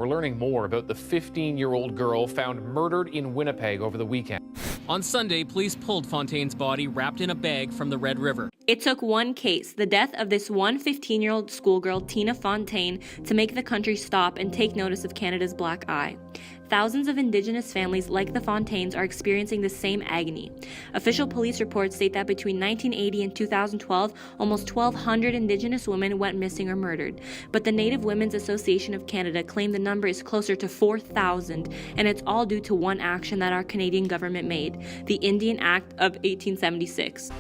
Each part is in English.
We're learning more about the 15-year-old girl found murdered in Winnipeg over the weekend. On Sunday, police pulled Fontaine's body wrapped in a bag from the Red River. It took one case, the death of this one 15-year-old schoolgirl, Tina Fontaine, to make the country stop and take notice of Canada's black eye. Thousands of Indigenous families like the Fontaines are experiencing the same agony. Official police reports state that between 1980 and 2012, almost 1,200 Indigenous women went missing or murdered. But the Native Women's Association of Canada claimed the number is closer to 4,000, and it's all due to one action that our Canadian government made, the Indian Act of 1876.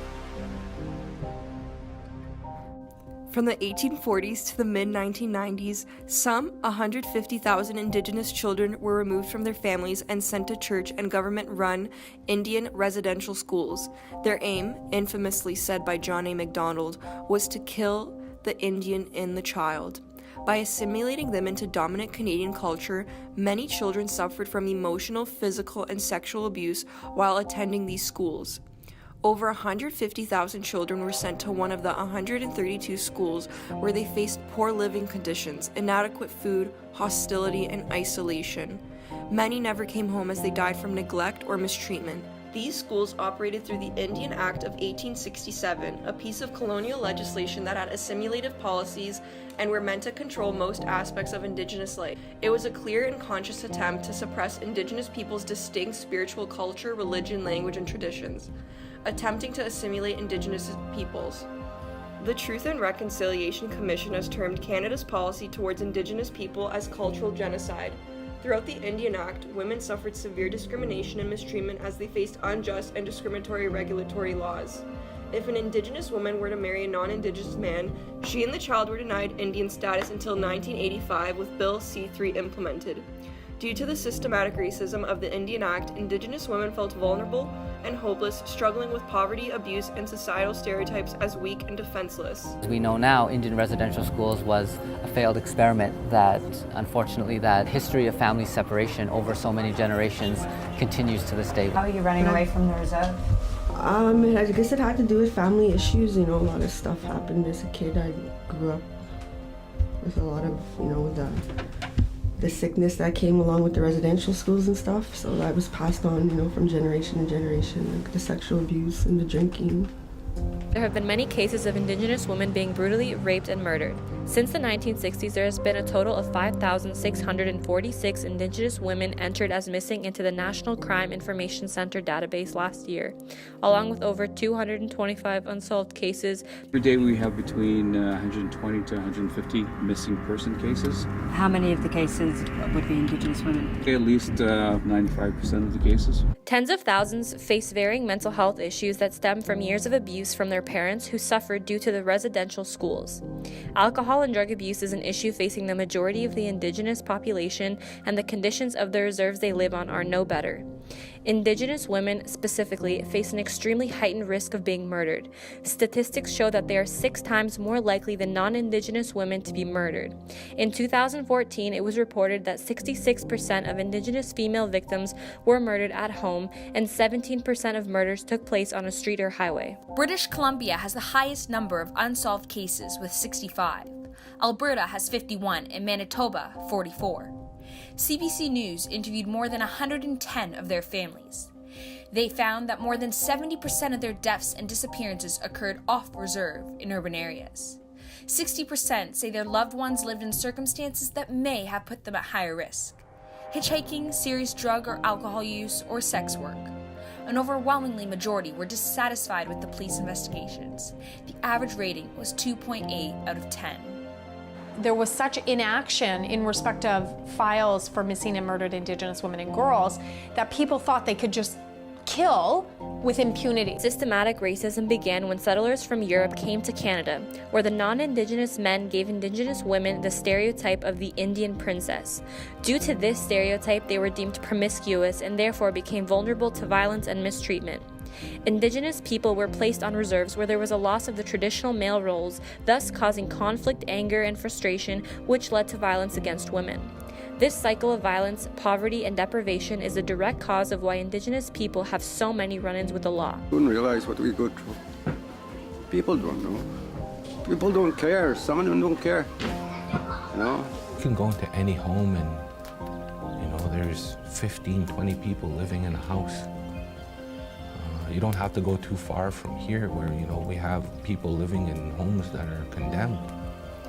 From the 1840s to the mid-1990s, some 150,000 Indigenous children were removed from their families and sent to church and government-run Indian residential schools. Their aim, infamously said by John A. Macdonald, was to kill the Indian in the child. By assimilating them into dominant Canadian culture, many children suffered from emotional, physical, and sexual abuse while attending these schools. Over 150,000 children were sent to one of the 132 schools where they faced poor living conditions, inadequate food, hostility, and isolation. Many never came home as they died from neglect or mistreatment. These schools operated through the Indian Act of 1867, a piece of colonial legislation that had assimilative policies and were meant to control most aspects of Indigenous life. It was a clear and conscious attempt to suppress Indigenous peoples' distinct spiritual culture, religion, language, and traditions, attempting to assimilate Indigenous peoples. The Truth and Reconciliation Commission has termed Canada's policy towards Indigenous people as cultural genocide. Throughout the Indian Act, women suffered severe discrimination and mistreatment as they faced unjust and discriminatory regulatory laws. If an Indigenous woman were to marry a non-Indigenous man, she and the child were denied Indian status until 1985 with Bill C-3 implemented. Due to the systematic racism of the Indian Act, Indigenous women felt vulnerable and hopeless, struggling with poverty, abuse, and societal stereotypes as weak and defenseless. As we know now, Indian residential schools was a failed experiment that, unfortunately, that history of family separation over so many generations continues to this day. How are you running away from the reserve? I guess it had to do with family issues. You know, a lot of stuff happened as a kid. I grew up with a lot of, the sickness that came along with the residential schools and stuff. So that was passed on, from generation to generation, like the sexual abuse and the drinking. There have been many cases of Indigenous women being brutally raped and murdered. Since the 1960s, there has been a total of 5,646 Indigenous women entered as missing into the National Crime Information Center database last year, along with over 225 unsolved cases. Every day we have between 120 to 150 missing person cases. How many of the cases would be Indigenous women? At least 95% of the cases. Tens of thousands face varying mental health issues that stem from years of abuse from their parents who suffered due to the residential schools. Alcohol and drug abuse is an issue facing the majority of the Indigenous population, and the conditions of the reserves they live on are no better. Indigenous women, specifically, face an extremely heightened risk of being murdered. Statistics show that they are 6 times more likely than non-Indigenous women to be murdered. In 2014, it was reported that 66% of Indigenous female victims were murdered at home, and 17% of murders took place on a street or highway. British Columbia has the highest number of unsolved cases with 65. Alberta has 51 and Manitoba 44. CBC News interviewed more than 110 of their families. They found that more than 70% of their deaths and disappearances occurred off-reserve in urban areas. 60% say their loved ones lived in circumstances that may have put them at higher risk: hitchhiking, serious drug or alcohol use, or sex work. An overwhelmingly majority were dissatisfied with the police investigations. The average rating was 2.8 out of 10. There was such inaction in respect of files for missing and murdered Indigenous women and girls that people thought they could just kill with impunity. Systematic racism began when settlers from Europe came to Canada, where the non-Indigenous men gave Indigenous women the stereotype of the Indian princess. Due to this stereotype, they were deemed promiscuous and therefore became vulnerable to violence and mistreatment. Indigenous people were placed on reserves where there was a loss of the traditional male roles, thus causing conflict, anger, and frustration, which led to violence against women. This cycle of violence, poverty, and deprivation is a direct cause of why Indigenous people have so many run-ins with the law. We don't realize what we go through. People don't know. People don't care. Some of them don't care. You can go into any home and there's 15, 20 people living in a house. You don't have to go too far from here where, we have people living in homes that are condemned.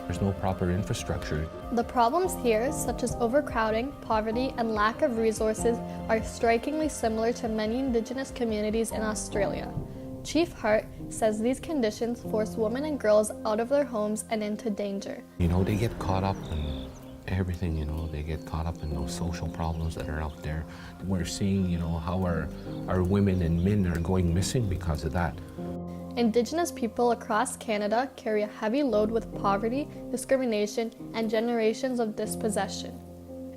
There's no proper infrastructure. The problems here, such as overcrowding, poverty, and lack of resources, are strikingly similar to many Indigenous communities in Australia. Chief Hart says these conditions force women and girls out of their homes and into danger. They get caught up in everything, they get caught up in those social problems that are out there. We're seeing, how our women and men are going missing because of that. Indigenous people across Canada carry a heavy load with poverty, discrimination, and generations of dispossession.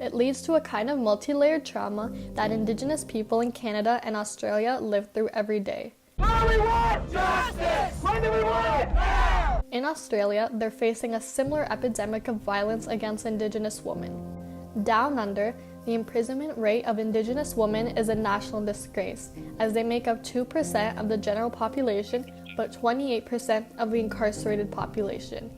It leads to a kind of multi-layered trauma that Indigenous people in Canada and Australia live through every day. Now we want justice! When do we want it? Now! In Australia, they're facing a similar epidemic of violence against Indigenous women. Down under, the imprisonment rate of Indigenous women is a national disgrace, as they make up 2% of the general population, but 28% of the incarcerated population.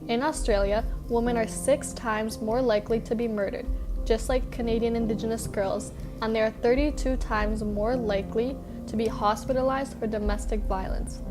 In Australia, women are 6 times more likely to be murdered, just like Canadian Indigenous girls, and they are 32 times more likely to be hospitalized for domestic violence.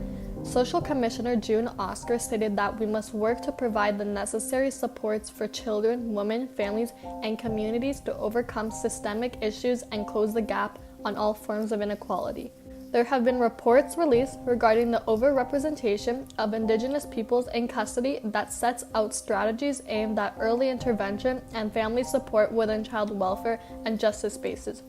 Social Commissioner June Oscar stated that we must work to provide the necessary supports for children, women, families, and communities to overcome systemic issues and close the gap on all forms of inequality. There have been reports released regarding the overrepresentation of Indigenous peoples in custody that sets out strategies aimed at early intervention and family support within child welfare and justice spaces.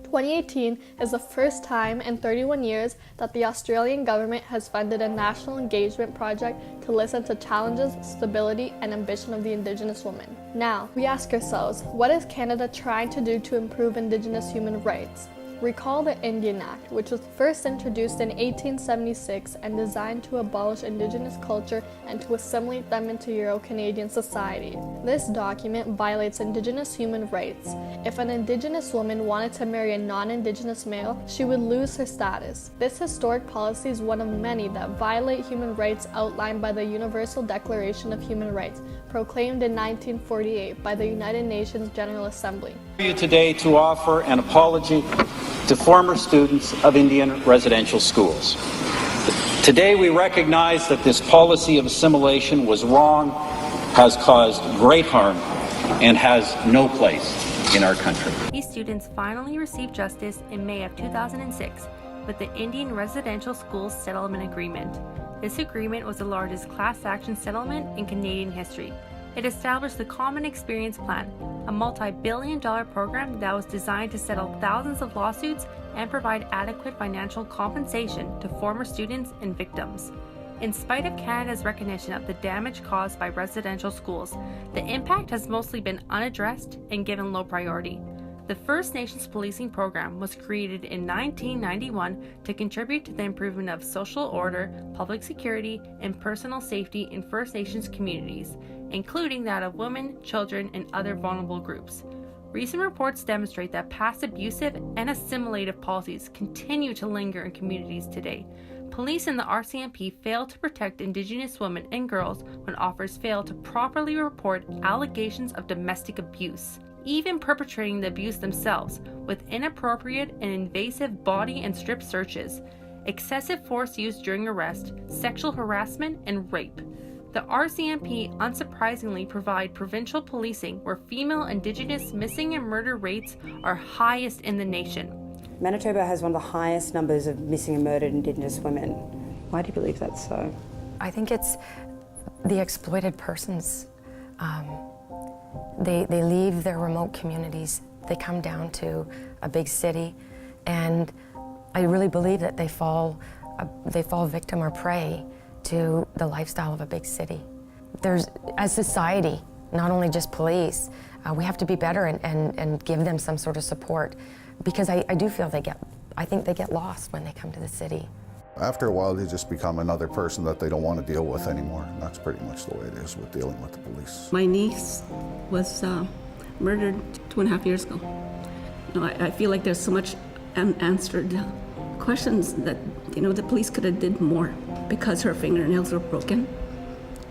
2018 is the first time in 31 years that the Australian government has funded a national engagement project to listen to challenges, stability, and ambition of the Indigenous woman. Now, we ask ourselves, what is Canada trying to do to improve Indigenous human rights? Recall the Indian Act, which was first introduced in 1876 and designed to abolish Indigenous culture and to assimilate them into Euro-Canadian society. This document violates Indigenous human rights. If an Indigenous woman wanted to marry a non-Indigenous male, she would lose her status. This historic policy is one of many that violate human rights outlined by the Universal Declaration of Human Rights, proclaimed in 1948 by the United Nations General Assembly. Here today to offer an apology to former students of Indian residential schools. Today we recognize that this policy of assimilation was wrong, has caused great harm, and has no place in our country. These students finally received justice in May of 2006 with the Indian Residential Schools Settlement Agreement. This agreement was the largest class action settlement in Canadian history. It established the Common Experience Plan, a multi-billion-dollar program that was designed to settle thousands of lawsuits and provide adequate financial compensation to former students and victims. In spite of Canada's recognition of the damage caused by residential schools, the impact has mostly been unaddressed and given low priority. The First Nations Policing Program was created in 1991 to contribute to the improvement of social order, public security, and personal safety in First Nations communities, including that of women, children, and other vulnerable groups. Recent reports demonstrate that past abusive and assimilative policies continue to linger in communities today. Police and the RCMP fail to protect Indigenous women and girls when officers fail to properly report allegations of domestic abuse, even perpetrating the abuse themselves with inappropriate and invasive body and strip searches, excessive force used during arrest, sexual harassment, and rape. The RCMP unsurprisingly provide provincial policing where female Indigenous missing and murder rates are highest in the nation. Manitoba has one of the highest numbers of missing and murdered Indigenous women. Why do you believe that's so? I think it's the exploited persons. They leave their remote communities, they come down to a big city, and I really believe that they fall victim or prey to the lifestyle of a big city. As society, not only just police, we have to be better and give them some sort of support, because I do feel I think they get lost when they come to the city. After a while, they just become another person that they don't want to deal with anymore, and that's pretty much the way it is with dealing with the police. My niece was murdered 2.5 years ago. I feel like there's so much unanswered questions that the police could have did more, because her fingernails were broken.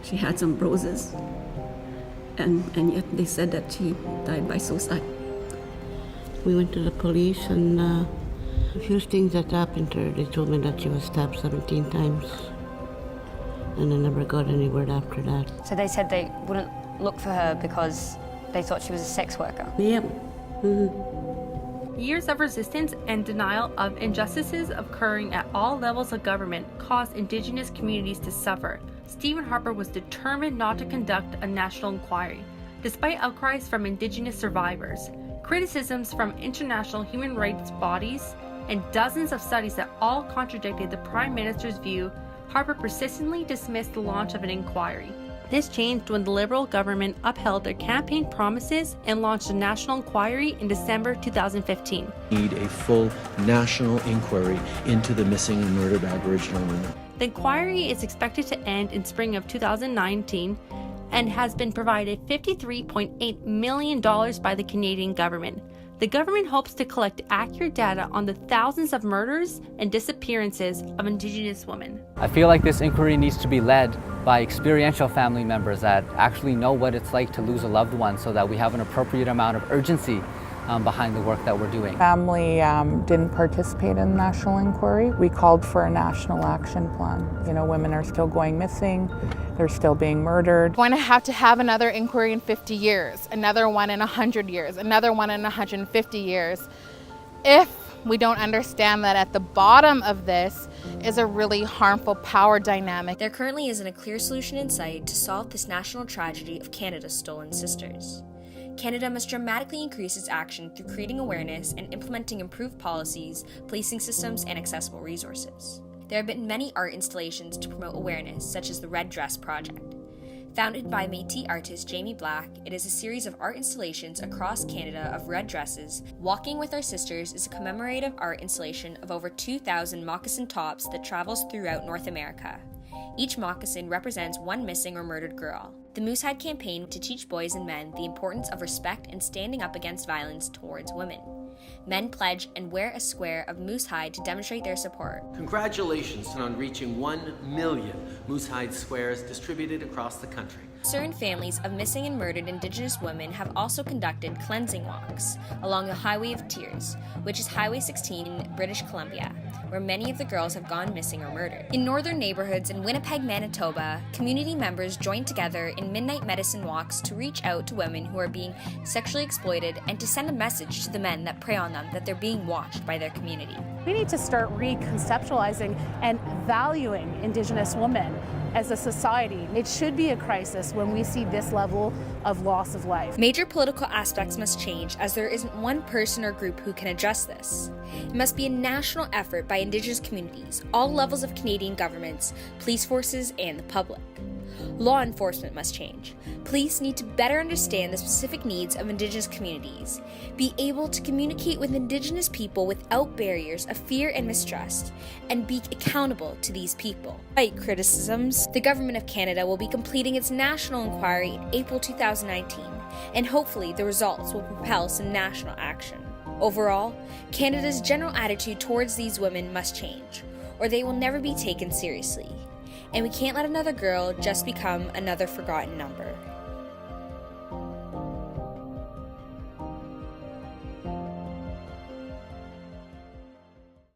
She had some bruises, and yet they said that she died by suicide. We went to the police, and a few things that happened to her. They told me that she was stabbed 17 times, and I never got any word after that. So they said they wouldn't look for her because they thought she was a sex worker? Yep. Years of resistance and denial of injustices occurring at all levels of government caused Indigenous communities to suffer. Stephen Harper was determined not to conduct a national inquiry, despite outcries from Indigenous survivors, criticisms from international human rights bodies, and dozens of studies that all contradicted the Prime Minister's view. Harper persistently dismissed the launch of an inquiry. This changed when the Liberal government upheld their campaign promises and launched a national inquiry in December 2015. Need a full national inquiry into the missing and murdered Aboriginal women. The inquiry is expected to end in spring of 2019 and has been provided $53.8 million by the Canadian government. The government hopes to collect accurate data on the thousands of murders and disappearances of Indigenous women. I feel like this inquiry needs to be led by experiential family members that actually know what it's like to lose a loved one, so that we have an appropriate amount of urgency behind the work that we're doing. Family didn't participate in the national inquiry. We called for a national action plan. You know, women are still going missing, they're still being murdered. We're going to have another inquiry in 50 years, another one in 100 years, another one in 150 years. If we don't understand that at the bottom of this is a really harmful power dynamic. There currently isn't a clear solution in sight to solve this national tragedy of Canada's stolen sisters. Canada must dramatically increase its action through creating awareness and implementing improved policies, policing systems, and accessible resources. There have been many art installations to promote awareness, such as the Red Dress Project. Founded by Métis artist Jamie Black, it is a series of art installations across Canada of red dresses. Walking with Our Sisters is a commemorative art installation of over 2,000 moccasin tops that travels throughout North America. Each moccasin represents one missing or murdered girl. The Moosehide campaign to teach boys and men the importance of respect and standing up against violence towards women. Men pledge and wear a square of moosehide to demonstrate their support. Congratulations on reaching 1 million moosehide squares distributed across the country. Certain families of missing and murdered Indigenous women have also conducted cleansing walks along the Highway of Tears, which is Highway 16 in British Columbia, where many of the girls have gone missing or murdered. In northern neighborhoods in Winnipeg, Manitoba, community members joined together in midnight medicine walks to reach out to women who are being sexually exploited and to send a message to the men that prey on them that they're being watched by their community. We need to start reconceptualizing and valuing Indigenous women as a society. It should be a crisis when we see this level of loss of life. Major political aspects must change, as there isn't one person or group who can address this. It must be a national effort by Indigenous communities, all levels of Canadian governments, police forces, and the public. Law enforcement must change. Police need to better understand the specific needs of Indigenous communities, be able to communicate with Indigenous people without barriers of fear and mistrust, and be accountable to these people. Despite criticisms, the Government of Canada will be completing its national inquiry in April 2019, and hopefully the results will propel some national action. Overall, Canada's general attitude towards these women must change, or they will never be taken seriously. And we can't let another girl just become another forgotten number.